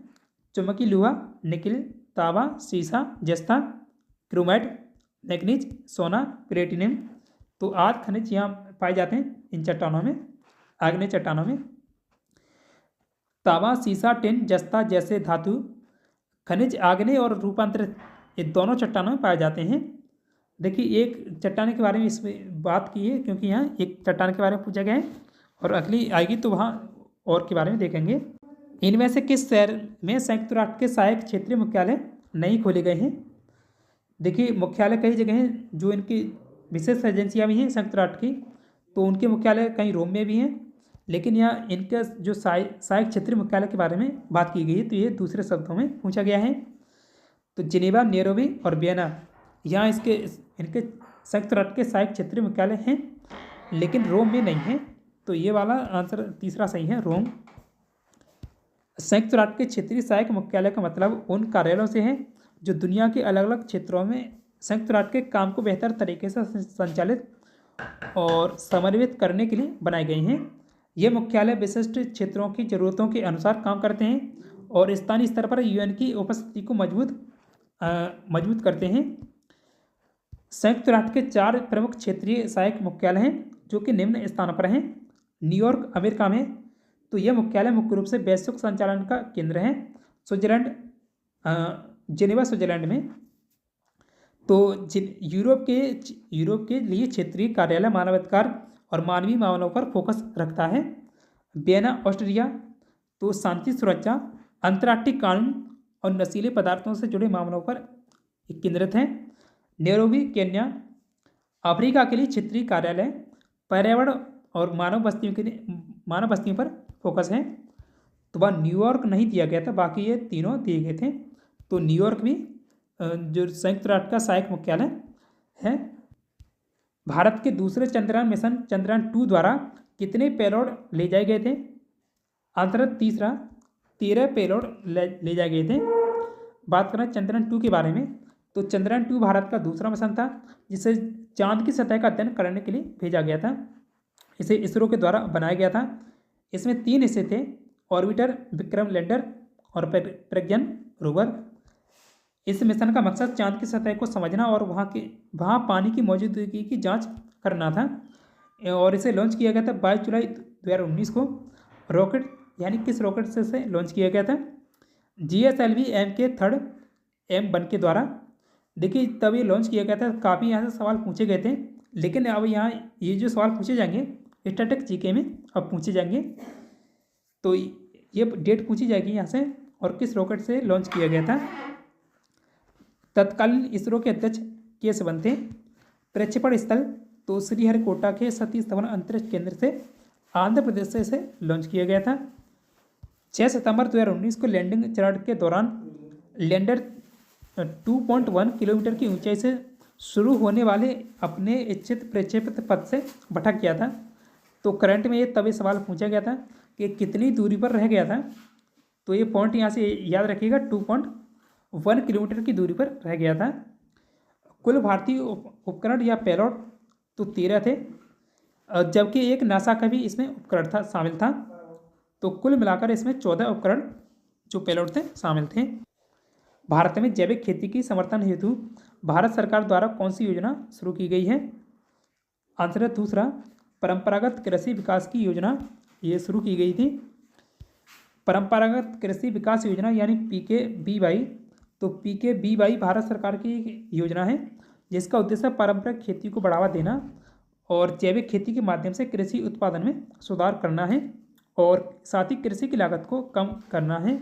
A: चुंबकीय लोहा, निकिल, तांबा, सीसा, जस्ता, क्रोमाइट, मैग्नीज, सोना, प्लेटिनम। तो 8 खनिज यहाँ पाए जाते हैं इन चट्टानों में, आग्नेय चट्टानों में। तांबा, सीसा, टिन, जस्ता जैसे धातु खनिज आग्नेय और रूपांतरित ये दोनों चट्टानों में पाए जाते हैं। देखिए एक चट्टान के बारे में इसमें बात की है, क्योंकि यहाँ एक चट्टान के बारे में पूछा गया है और अगली आएगी तो वहाँ और के बारे में देखेंगे। इनमें से किस शहर में संयुक्त राष्ट्र के सहायक क्षेत्रीय मुख्यालय नहीं खोले गए हैं? देखिए मुख्यालय कई जगह हैं, जो इनकी विशेष एजेंसियाँ भी हैं संयुक्त राष्ट्र की, तो उनके मुख्यालय कहीं रोम में भी हैं, लेकिन यहाँ इनका जो सहायक क्षेत्रीय मुख्यालय के बारे में बात की गई है, तो ये दूसरे शब्दों में पूछा गया है। तो जिनेवा, नैरोबी और वियना, यहाँ इनके संयुक्त राष्ट्र के सहायक क्षेत्रीय मुख्यालय हैं, लेकिन रोम में नहीं है। तो ये वाला आंसर तीसरा सही है, रोम। संयुक्त राष्ट्र के क्षेत्रीय सहायक मुख्यालय का मतलब उन कार्यालयों से है जो दुनिया के अलग अलग क्षेत्रों में संयुक्त राष्ट्र के काम को बेहतर तरीके से संचालित और समन्वित करने के लिए बनाए गए हैं। ये मुख्यालय विशिष्ट क्षेत्रों की ज़रूरतों के अनुसार काम करते हैं और स्थानीय स्तर पर यूएन की उपस्थिति को मजबूत करते हैं। संयुक्त राष्ट्र के 4 प्रमुख क्षेत्रीय सहायक मुख्यालय हैं, जो कि निम्न स्थानों पर हैं। न्यूयॉर्क अमेरिका में, तो यह मुख्यालय मुख्य रूप से वैश्विक संचालन का केंद्र है। स्विट्जरलैंड, जिनेवा स्विट्जरलैंड में। तो यूरोप के लिए क्षेत्रीय कार्यालय मानवाधिकार और मानवीय मामलों पर फोकस रखता है। वियना ऑस्ट्रिया, तो शांति, सुरक्षा, अंतर्राष्ट्रीय कानून और नशीले पदार्थों से जुड़े मामलों पर केंद्रित है। नैरोबी केन्या, अफ्रीका के लिए क्षेत्रीय कार्यालय पर्यावरण और मानव बस्तियों पर फोकस है। तो वह न्यूयॉर्क नहीं दिया गया था, बाकी ये तीनों दिए गए थे। तो न्यूयॉर्क भी जो संयुक्त राष्ट्र का सहायक मुख्यालय है। भारत के दूसरे चंद्रयान मिशन चंद्रयान 2 द्वारा कितने पेलोड ले जाए गए थे? आंसर तीसरा, 13 पेलोड ले जाए गए थे। बात करें चंद्रयान 2 के बारे में, तो चंद्रयान 2 भारत का दूसरा मिशन था, जिसे चांद की सतह का अध्ययन करने के लिए भेजा गया था। इसे इसरो के द्वारा बनाया गया था। इसमें 3 हिस्से थे, ऑर्बिटर, विक्रम लैंडर और प्रज्ञान रोवर। इस मिशन का मकसद चांद की सतह को समझना और वहाँ पानी की मौजूदगी की जांच करना था। और इसे लॉन्च किया गया था 22 जुलाई 2019 को। रॉकेट यानी किस रॉकेट से लॉन्च किया गया था? GSLV MK3 M1 के द्वारा। देखिए तब ये लॉन्च किया गया था। काफ़ी यहाँ से सवाल पूछे गए थे, लेकिन अब यहाँ ये जो सवाल पूछे जाएंगे स्टैटिक जीके में अब पूछे जाएंगे। तो ये डेट पूछी जाएगी यहाँ से और किस रॉकेट से लॉन्च किया गया था। तत्कालीन इसरो के अध्यक्ष के सिवन थे। प्रक्षेपण स्थल, तो श्रीहरिकोटा के सतीश धवन अंतरिक्ष केंद्र से आंध्र प्रदेश से इसे लॉन्च किया गया था। 6 सितंबर 2019 को लैंडिंग चरण के दौरान लैंडर 2.1 किलोमीटर की ऊंचाई से शुरू होने वाले अपने इच्छित प्रक्षेपित पथ से भटक गया था। तो करंट में ये तभी सवाल पूछा गया था कि कितनी दूरी पर रह गया था। तो ये पॉइंट यहाँ से याद रखिएगा, 2.1 किलोमीटर की दूरी पर रह गया था। कुल भारतीय उपकरण या पेलोड तो 13 थे, जबकि एक नासा का भी इसमें उपकरण था शामिल था। तो कुल मिलाकर इसमें 14 उपकरण जो पेलोड थे शामिल थे। भारत में जैविक खेती की समर्थन हेतु भारत सरकार द्वारा कौन सी योजना शुरू की गई है? आंसर है दूसरा, परंपरागत कृषि विकास की योजना ये शुरू की गई थी। परंपरागत कृषि विकास योजना यानी PKBY। तो PKBY भारत सरकार की एक योजना है जिसका उद्देश्य पारंपरिक खेती को बढ़ावा देना और जैविक खेती के माध्यम से कृषि उत्पादन में सुधार करना है और साथ ही कृषि की लागत को कम करना है।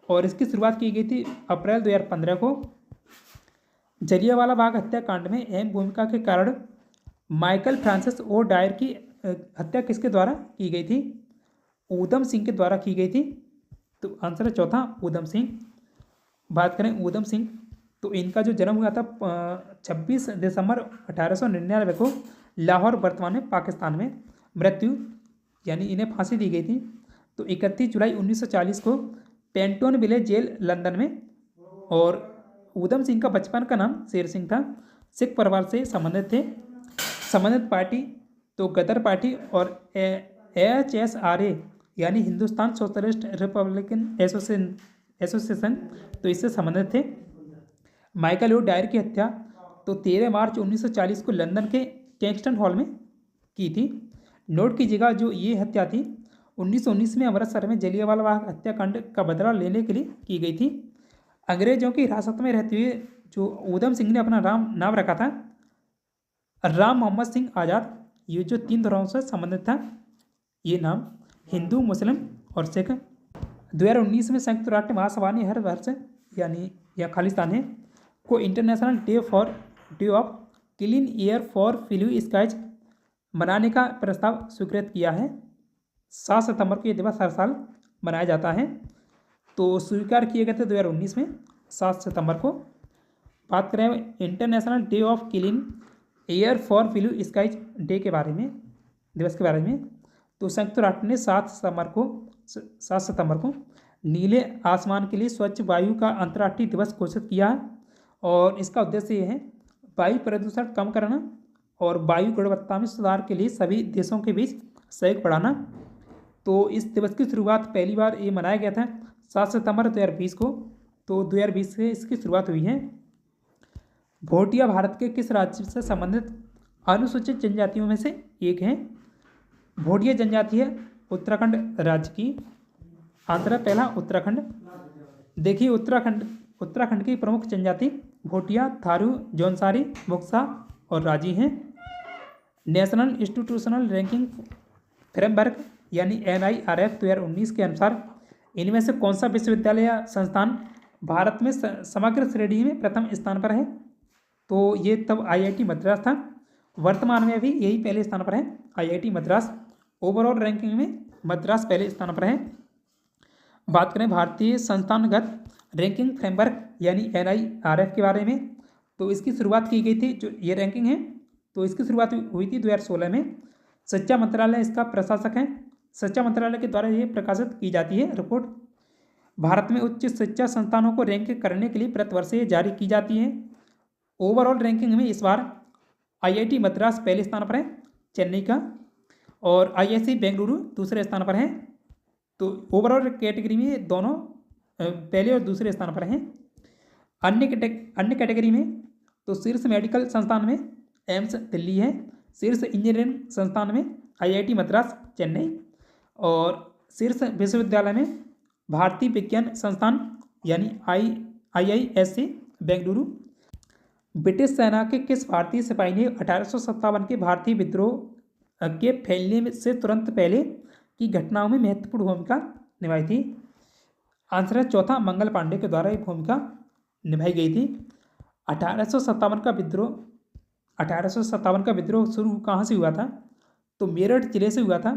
A: और इसकी शुरुआत की गई थी अप्रैल 2015 को। जलियांवाला बाग हत्याकांड में अहम भूमिका के कारण माइकल फ्रांसिस ओ डायर की हत्या किसके द्वारा की गई थी? ऊधम सिंह के द्वारा की गई थी। तो आंसर है चौथा, ऊधम सिंह। बात करें ऊधम सिंह, तो इनका जो जन्म हुआ था 26 दिसंबर 1899 को लाहौर वर्तमान में पाकिस्तान में। मृत्यु यानी इन्हें फांसी दी गई थी तो 31 जुलाई 1940 को पेंटोन विले जेल लंदन में। और ऊधम सिंह का बचपन का नाम शेर सिंह था। सिख परिवार से संबंधित थे। संबंधित पार्टी तो गदर पार्टी और HSRA यानी हिंदुस्तान सोशलिस्ट रिपब्लिकन एसोसिएशन तो इससे संबंधित थे। माइकल ओ डायर की हत्या तो 13 मार्च 1940 को लंदन के कैक्सटन हॉल में की थी। नोट कीजिएगा, जो ये हत्या थी 1919 में अमृतसर में जलियांवाला बाग हत्याकांड का बदला लेने के लिए की गई थी। अंग्रेजों की हिरासत में रहते हुए जो ऊधम सिंह ने अपना नाम रखा था राम मोहम्मद सिंह आज़ाद। ये जो 3 धर्मों से संबंधित था ये नाम, हिंदू, मुस्लिम और सिख। 2019 में संयुक्त राष्ट्र महासभा ने हर वर्ष यानी या खालिस्तान है को international day of clean air for blue skies मनाने का प्रस्ताव स्वीकृत किया है। 7 सितंबर को ये दिवस हर साल मनाया जाता है। तो स्वीकार किए गए थे 2019 में 7 सितंबर को। बात करें international day of clean air for blue skies day के बारे में, दिवस के बारे में, तो संयुक्त राष्ट्र ने 7 सितंबर को नीले आसमान के लिए स्वच्छ वायु का अंतर्राष्ट्रीय दिवस घोषित किया है। और इसका उद्देश्य ये है वायु प्रदूषण कम करना और वायु गुणवत्ता में सुधार के लिए सभी देशों के बीच सहयोग बढ़ाना। तो इस दिवस की शुरुआत पहली बार ये मनाया गया था 7 सितंबर 2020 को। तो 2020 से इसकी शुरुआत हुई है। भोटिया भारत के किस राज्य से संबंधित अनुसूचित जनजातियों में से एक है? भोटिया जनजाति है उत्तराखंड राज्य की। आंसर है पहला, उत्तराखंड। देखिए उत्तराखंड की प्रमुख जनजाति भोटिया, थारू, जौनसारी, मुक्सा और राजी हैं। नेशनल इंस्टीट्यूशनल रैंकिंग फ्रेमवर्क यानी NIRF 2019 के अनुसार इनमें से कौन सा विश्वविद्यालय या संस्थान भारत में समग्र श्रेणी में प्रथम स्थान पर है? तो ये तब IIT मद्रास था। वर्तमान में भी यही पहले स्थान पर है, IIT मद्रास। ओवरऑल रैंकिंग में मद्रास पहले स्थान पर है। बात करें भारतीय संस्थानगत रैंकिंग फ्रेमवर्क यानी NIRF के बारे में, तो इसकी शुरुआत की गई थी, जो ये रैंकिंग है तो इसकी शुरुआत हुई थी 2016 में। शिक्षा मंत्रालय इसका प्रशासक है। शिक्षा मंत्रालय के द्वारा ये प्रकाशित की जाती है रिपोर्ट। भारत में उच्च शिक्षा संस्थानों को रैंक करने के लिए प्रतिवर्ष ये जारी की जाती है। ओवरऑल रैंकिंग में इस बार IIT मद्रास पहले स्थान पर है, चेन्नई का, और IIC बेंगलुरु दूसरे स्थान पर है। तो ओवरऑल कैटेगरी में दोनों पहले और दूसरे स्थान पर हैं। अन्य कैटेगरी में तो शीर्ष मेडिकल संस्थान में एम्स दिल्ली है, शीर्ष इंजीनियरिंग संस्थान में IIT मद्रास चेन्नई, और शीर्ष विश्वविद्यालय में भारतीय विज्ञान संस्थान यानी IISc बेंगलुरु। ब्रिटिश सेना के किस भारतीय सिपाही ने 1857 के भारतीय विद्रोह के फैलने से तुरंत पहले की घटनाओं में महत्वपूर्ण भूमिका निभाई थी? आंसर है चौथा, मंगल पांडे के द्वारा ये भूमिका निभाई गई थी। 1857 का विद्रोह शुरू कहाँ से हुआ था? तो मेरठ जिले से हुआ था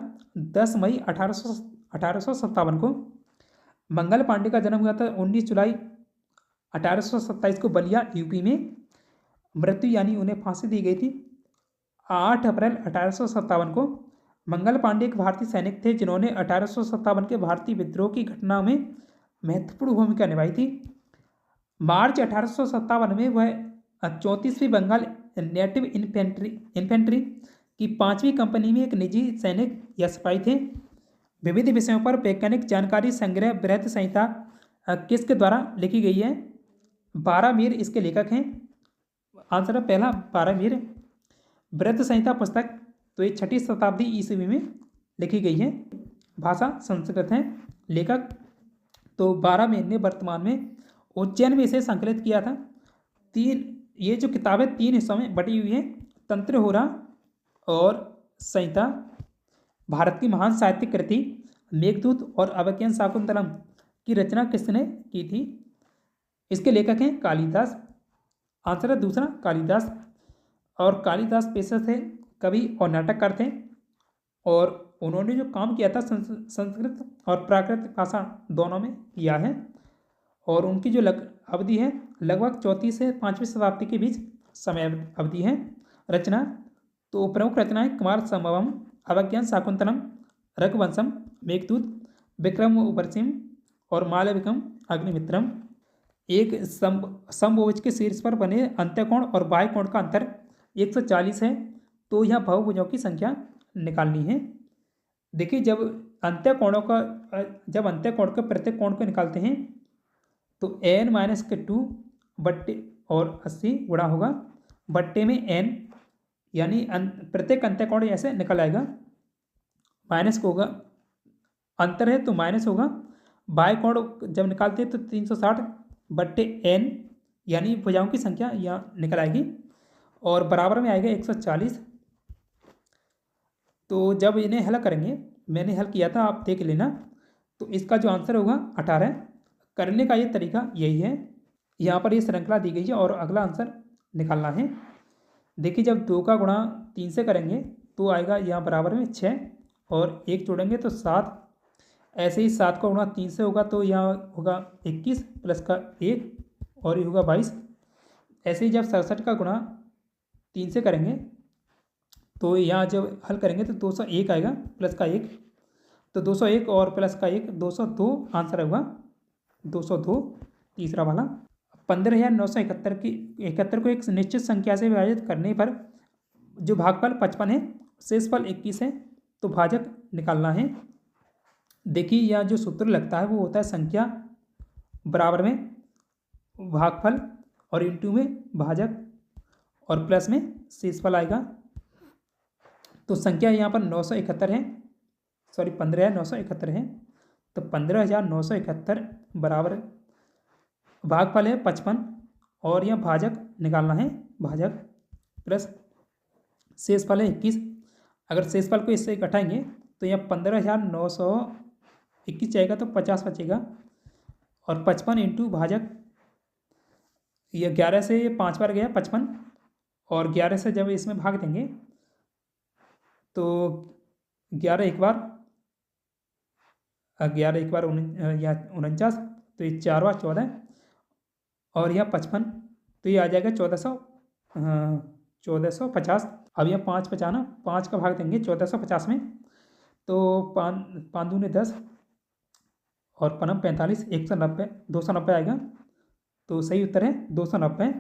A: 10 मई 1857 को। मंगल पांडे का जन्म हुआ था 19 जुलाई 1827 को बलिया यूपी में। मृत्यु यानी उन्हें फांसी दी गई थी 8 अप्रैल 1857 को। मंगल पांडे एक भारतीय सैनिक थे जिन्होंने 1857 के भारतीय विद्रोह की घटना में महत्वपूर्ण भूमिका निभाई थी। मार्च 1857 में वह 34वीं बंगाल नेटिव इन्फेंट्री की 5वीं कंपनी में एक निजी सैनिक या सिपाही थे। विविध विषयों पर वैज्ञानिक जानकारी संग्रह बृहत संहिता किसके द्वारा लिखी गई है? बारामीर इसके लेखक हैं। आंसर है पहला बारामीर। बृहत संहिता पुस्तक तो ये 6वीं शताब्दी ईस्वी में लिखी गई है। भाषा संस्कृत है। लेखक तो बारामीर ने वर्तमान में उज्जैन में इसे संकलित किया था। ये जो किताबें 3 हिस्सों में बटी हुई है, तंत्र होरा और संहिता। भारत की महान साहित्यिक कृति मेघदूत और अवज्ञान शाकुंतलम की रचना किसने की थी? इसके लेखक हैं कालिदास। आंसर है दूसरा कालिदास। और कालिदास पेशे से कवि और नाटककार थे और उन्होंने जो काम किया था संस्कृत और प्राकृत भाषा दोनों में किया है। और उनकी जो अवधि है लगभग 4वीं से 5वीं शताब्दी के बीच समय अवधि है। रचना तो प्रमुख रचनाएं कुमार संभवम, अवज्ञान शाकुंतलम, रघुवंशम, मेघदूत, विक्रम उपरसिम और मालविकम अग्निमित्रम। एक समभुज के शीर्ष पर बने अंत्यकोण और बाह्य कोण का अंतर 140 है। तो यह बहुभुजों की संख्या निकालनी है। देखिए जब अंत्यकोणों के प्रत्येक कोण को निकालते हैं तो n-2 बट्टे और 80 गुणा होगा बट्टे में n, यानी प्रत्येक अंत्यकोण ऐसे निकल आएगा। माइनस को होगा, अंतर है तो माइनस होगा। बाह्य कोण जब निकालते हैं तो 360 बट्टे n, यानी भुजाओं की संख्या यहाँ निकल आएगी और बराबर में आएगा 140। तो जब इन्हें हल करेंगे, मैंने हल किया था, आप देख लेना, तो इसका जो आंसर होगा 18। करने का ये तरीका यही है। यहाँ पर ये श्रृंखला दी गई है और अगला आंसर निकालना है। देखिए जब 2 का गुणा 3 से करेंगे तो आएगा यहाँ बराबर में 6 और 1 जोड़ेंगे तो 7। ऐसे ही 7 का गुणा 3 से होगा तो यहाँ होगा 21 प्लस का 1 और ये होगा 22। ऐसे ही जब 67 का गुणा 3 से करेंगे तो यहाँ जब हल करेंगे तो 201 आएगा प्लस का 1, तो 201 और प्लस का 1 202 आंसर होगा 202 तीसरा वाला। 15,971 को एक निश्चित संख्या से विभाजित करने पर जो भागफल 55 है, शेषफल 21 है, तो भाजक निकालना है। देखिए यह जो सूत्र लगता है वो होता है संख्या बराबर में भागफल और इंटू में भाजक और प्लस में शेषफल आएगा। तो संख्या यहाँ पर 971 है, सॉरी 15,971 है, तो 15,971 बराबर भागफल है 55 और यह भाजक निकालना है, भाजक प्लस शेषफल है 21। अगर शेषफल को इससे घटाएंगे तो यह 15,921 जाएगा तो 50 बचेगा और 55 इंटू भाजक, यह 11 से 5 बार गया 55 और 11 से जब इसमें भाग देंगे तो 11 एक बार 49, तो ये 4 बार 14 और यह 55, तो ये आ जाएगा 1450। अब यह 5 बचाना, 5 का भाग देंगे 1450 में तो 5 दूने 10 और 5 45, 190, 290 आएगा, तो सही उत्तर है 290।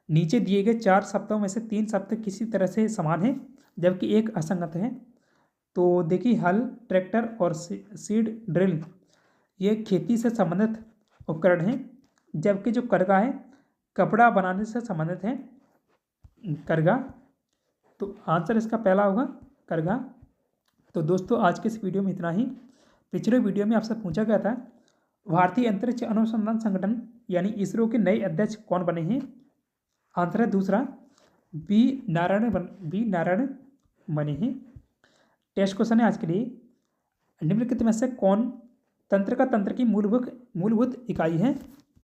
A: नीचे दिए गए 4 शब्दों में से 3 शब्द किसी तरह से समान है जबकि एक असंगत है। तो देखिए हल, ट्रैक्टर और सीड ड्रिल ये खेती से संबंधित उपकरण हैं, जबकि जो करगा है कपड़ा बनाने से संबंधित है, करगा। तो आंसर इसका पहला होगा करगा। तो दोस्तों आज के इस वीडियो में इतना ही। पिछले वीडियो में आपसे पूछा गया था भारतीय अंतरिक्ष अनुसंधान संगठन यानी इसरो के नए अध्यक्ष कौन बने हैं? आंसर है दूसरा बी नारायण बने हैं। टेस्ट क्वेश्चन है आज के लिए, निम्नलिखित में से कौन तंत्र की मूलभूत इकाई है?